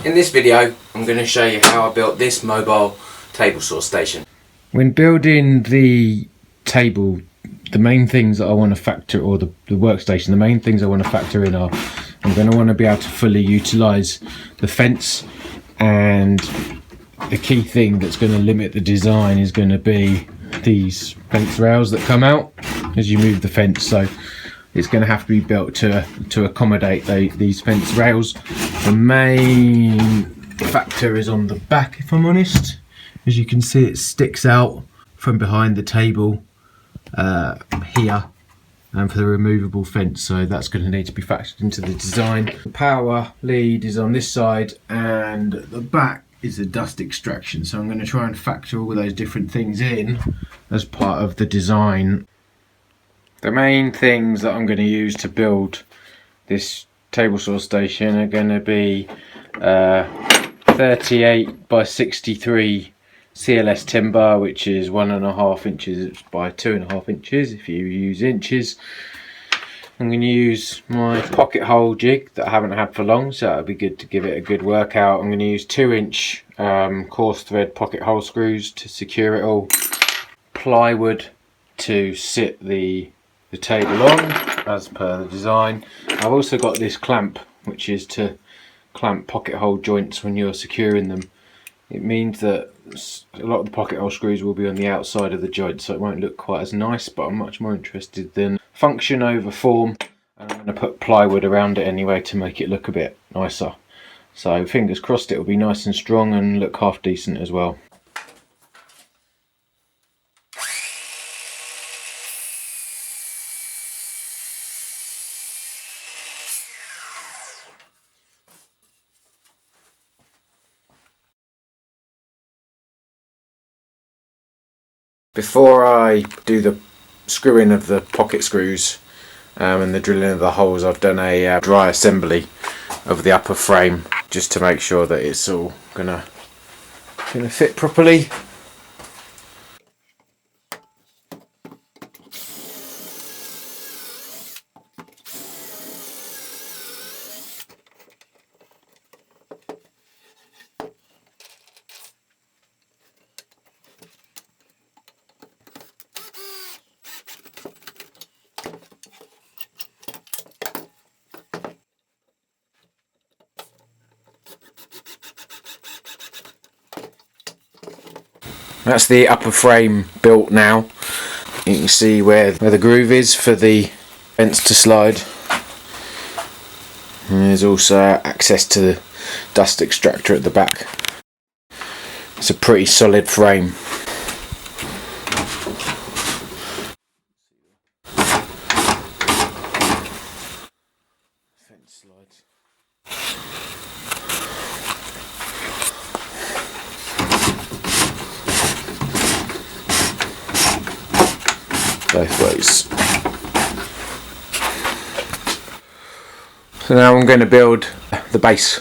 In this video I'm going to show you how I built this mobile table saw station. When building the table, the main things that I want to factor, or the workstation, the main things I want to factor in are I'm going to want to be able to fully utilise the fence, and the key thing that's going to limit the design is going to be these fence rails that come out as you move the fence. So it's going to have to be built to accommodate these fence rails. The main factor is on the back, if I'm honest. As you can see, it sticks out from behind the table here, and for the removable fence, so that's going to need to be factored into the design. The power lead is on this side, and at the back is the dust extraction, so I'm going to try and factor all those different things in as part of the design. The main things that I'm going to use to build this table saw station are going to be 38 by 63 CLS timber, which is 1.5 inches by 2.5 inches if you use inches. I'm going to use my pocket hole jig that I haven't had for long, so it'll be good to give it a good workout. I'm going to use 2-inch coarse thread pocket hole screws to secure it all, plywood to sit the table on as per the design. I've also got this clamp, which is to clamp pocket hole joints when you're securing them. It means that a lot of the pocket hole screws will be on the outside of the joint, so it won't look quite as nice, but I'm much more interested in function over form, and I'm going to put plywood around it anyway to make it look a bit nicer. So fingers crossed it will be nice and strong and look half decent as well. Before I do the screwing of the pocket screws and the drilling of the holes, I've done a dry assembly of the upper frame just to make sure that it's all gonna fit properly. That's the upper frame built now. You can see where the groove is for the fence to slide. And there's also access to the dust extractor at the back. It's a pretty solid frame. Fence slides. Both ways. So now I'm going to build the base.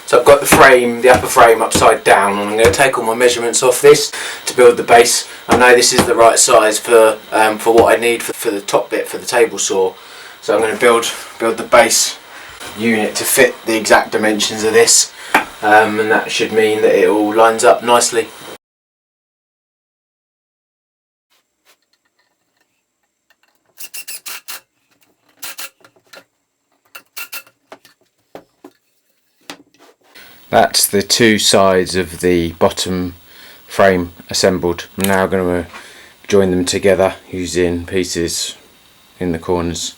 So I've got the frame, the upper frame upside down, and I'm going to take all my measurements off this to build the base. I know this is the right size for what I need for the top bit for the table saw. So I'm going to build the base unit to fit the exact dimensions of this, and that should mean that it all lines up nicely. That's the two sides of the bottom frame assembled. I'm now going to join them together using pieces in the corners.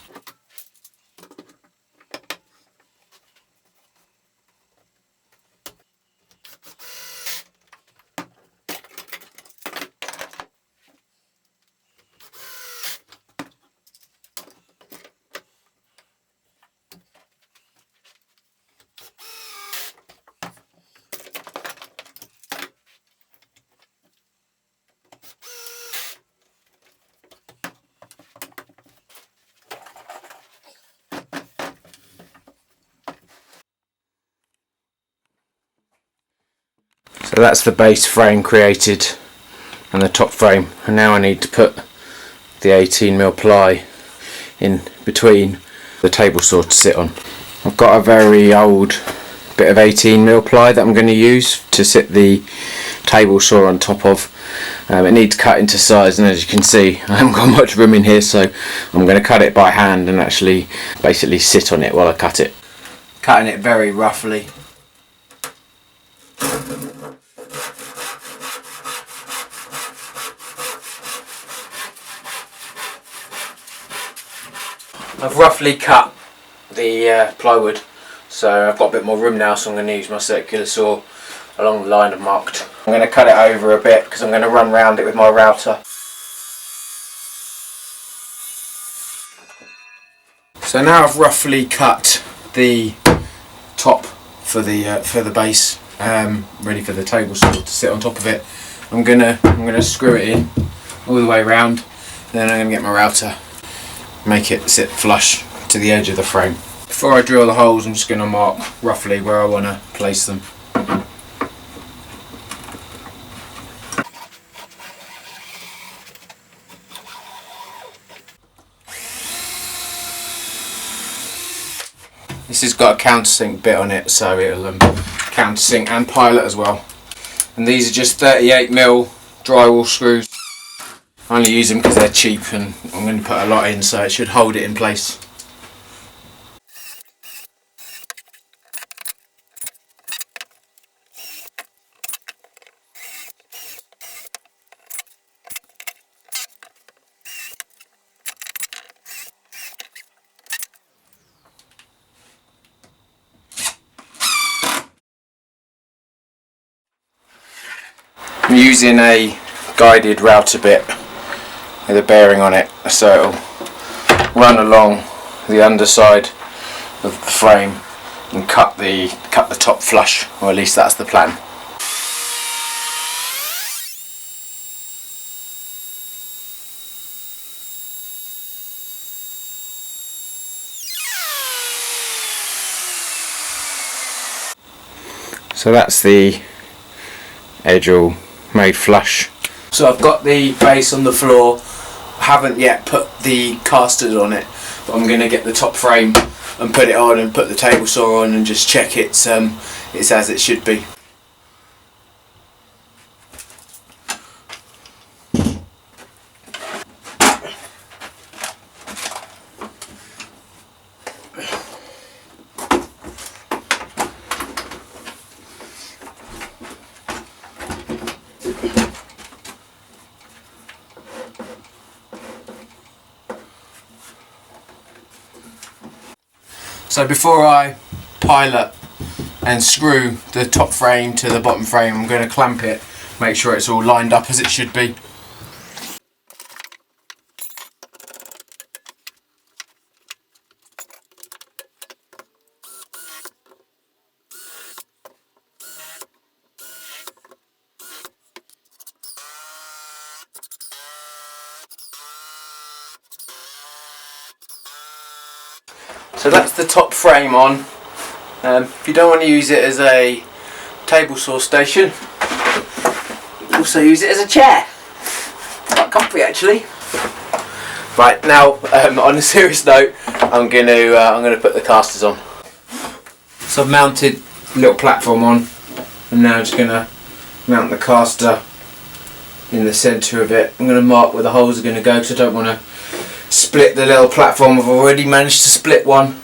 So that's the base frame created and the top frame, and now I need to put the 18mm ply in between the table saw to sit on. I've got a very old bit of 18mm ply that I'm going to use to sit the table saw on top of. It needs cut into size, and as you can see I haven't got much room in here, so I'm going to cut it by hand and actually basically sit on it while I cut it. Cutting it very roughly. I've roughly cut the plywood, so I've got a bit more room now, so I'm going to use my circular saw along the line I've marked. I'm going to cut it over a bit because I'm going to run round it with my router. So now I've roughly cut the top for the base, ready for the table saw to sit on top of it. I'm gonna screw it in all the way around, then I'm gonna get my router, make it sit flush to the edge of the frame. Before I drill the holes, I'm just gonna mark roughly where I want to place them. This has got a countersink bit on it, so it'll countersink and pilot as well. And these are just 38mm drywall screws. I only use them because they're cheap, and I'm going to put a lot in, so it should hold it in place. I'm using a guided router bit with a bearing on it, so it'll run along the underside of the frame and cut the top flush, or at least that's the plan. So that's the edge all made flush. So I've got the base on the floor, haven't yet put the casters on it, but I'm going to get the top frame and put it on and put the table saw on and just check it's as it should be. So before I pilot and screw the top frame to the bottom frame, I'm going to clamp it, make sure it's all lined up as it should be. So that's the top frame on. If you don't want to use it as a table saw station, also use it as a chair. Quite comfy actually. Right, now on a serious note, I'm gonna put the casters on. So I've mounted a little platform on. I'm now just gonna mount the caster in the centre of it. I'm gonna mark where the holes are gonna go because I don't want to split the little platform. I've already managed to split one.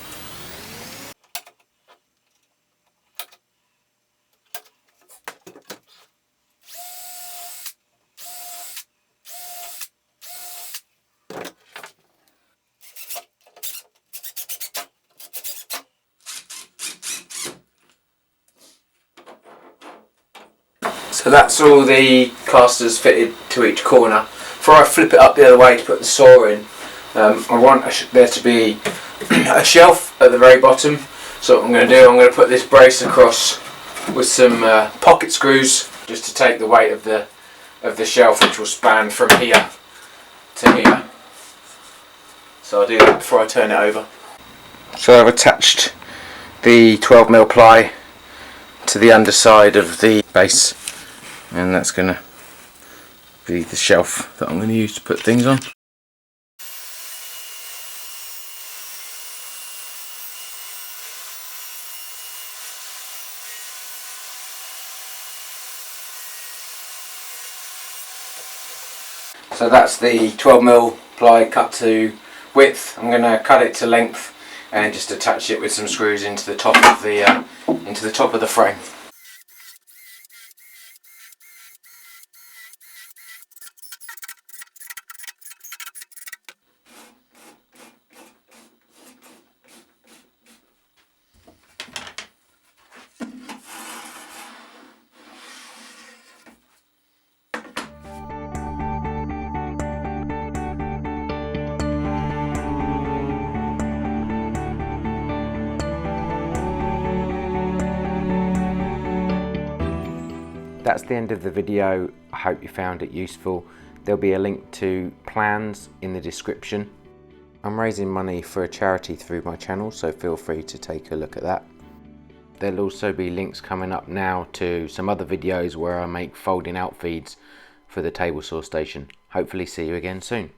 So that's all the casters fitted to each corner. Before I flip it up the other way to put the saw in, I want there to be a shelf at the very bottom. So what I'm going to do, I'm going to put this brace across with some pocket screws just to take the weight of the shelf, which will span from here to here. So I'll do that before I turn it over. So I've attached the 12mm ply to the underside of the base, and that's going to be the shelf that I'm going to use to put things on. So that's the 12mm ply cut to width. I'm going to cut it to length and just attach it with some screws into the top of the frame. That's the end of the video. I hope you found it useful. There'll be a link to plans in the description. I'm raising money for a charity through my channel, so feel free to take a look at that. There'll also be links coming up now to some other videos where I make folding out feeds for the table saw station. Hopefully see you again soon.